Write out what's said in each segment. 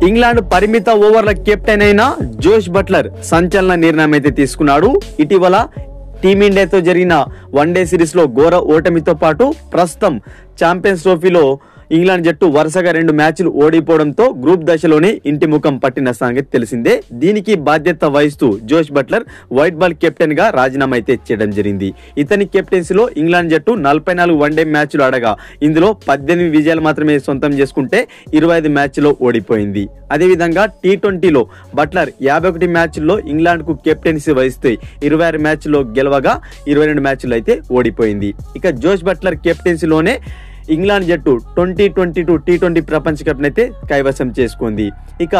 England పరిమిత ఓవర్ల captain అయిన జోష్ బట్లర్ సంచలన నిర్ణయం అయితే తీసుకున్నాడు. ఇటీవల టీమిండియాతో జరిగిన వన్డే సిరీస్ లో ఘోర ఓటమితో పాటు ప్రస్తుతం ఛాంపియన్స్ ట్రోఫీలో ఇంగ్లాండ్ జట్టు వరుసగా 2 మ్యాచ్లు ఓడిపోవడంతో గ్రూప్ దశలోనే ఇంటి ముఖం పట్టిన సంగతి తెలిసిందే. దీనికి బాధ్యత వహిస్తూ జోష్ బట్లర్ వైట్ బాల్ కెప్టెన్ గా రాజీనామా అయితే చేయడం జరిగింది. ఇతని కెప్టెన్సీలో ఇంగ్లాండ్ జట్టు 44 వన్డే మ్యాచ్లు ఆడగా ఇందులో 18 విజయాలు మాత్రమే సొంతం చేసుకుంటే 25 మ్యాచ్లో ఓడిపోయింది. అదేవిధంగా టీ20లో బట్లర్ 51 మ్యాచ్ల్లో ఇంగ్లాండ్ కు కెప్టెన్సీ వహిస్తే 26 మ్యాచ్ల్లో గెలవగా 22 మ్యాచ్లు అయితే ఓడిపోయింది. ఇక జోష్ బట్లర్ కెప్టెన్సీలోనే ఇంగ్లాండ్ జట్టు 2022 టీ20 ప్రపంచ కప్ అయితే కైవసం చేసుకుంది. ఇక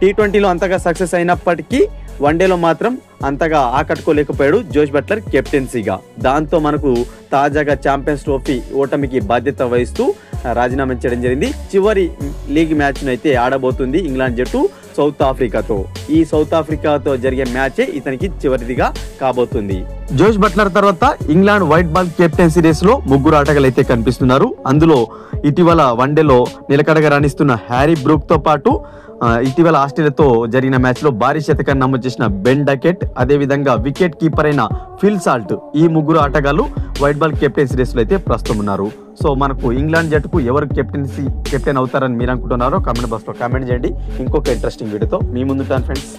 టీ20లో అంతగా సక్సెస్ అయినప్పటికీ వన్డేలో మాత్రం అంతగా ఆకట్టుకోలేకపోయాడు జోష్ బట్లర్ కెప్టెన్సీగా. దాంతో మనకు తాజాగా ఛాంపియన్స్ ట్రోఫీ ఓటమికి బాధ్యత వహిస్తూ రాజీనామా చేయడం జరిగింది. చివరి లీగ్ మ్యాచ్ అయితే ఆడబోతుంది ఇంగ్లాండ్ జట్టు సౌత్ ఆఫ్రికాతో. ఈ సౌత్ ఆఫ్రికాతో జరిగే మ్యాచే ఇతనికి చివరిదిగా కాబోతుంది. జోష్ బట్లర్ తర్వాత England white ball captaincy race లో 3 ఆటగాళ్ళు అయితే కనిపిస్తున్నారు. అందులో ఇటీవల వన్డేలో నిలకడగా రాణిస్తున్న హ్యారీ బ్రూక్ తో పాటు ఇటీవల ఆస్ట్రేలియాతో జరిగిన మ్యాచ్ లో భారీ శతకాన్ని నమోదు చేసిన బెన్ డకెట్, అదే విధంగా వికెట్ కీపర్ అయిన ఫిల్ సాల్ట్, ఈ 3 ఆటగాళ్లు వైట్ బాల్ కెప్టెన్సీ రేస్ లో అయితే ప్రస్తుతం ఉన్నారు. సో మనకు ఇంగ్లాండ్ జట్టుకు ఎవరు కెప్టెన్ అవుతారని మీరు అనుకుంటున్నారో కామెంట్ బాక్స్ లో కామెంట్ చేయండి. ఇంకొక ఇంట్రెస్టింగ్ వీడియోతో మీ ముందుంటాను ఫ్రెండ్స్.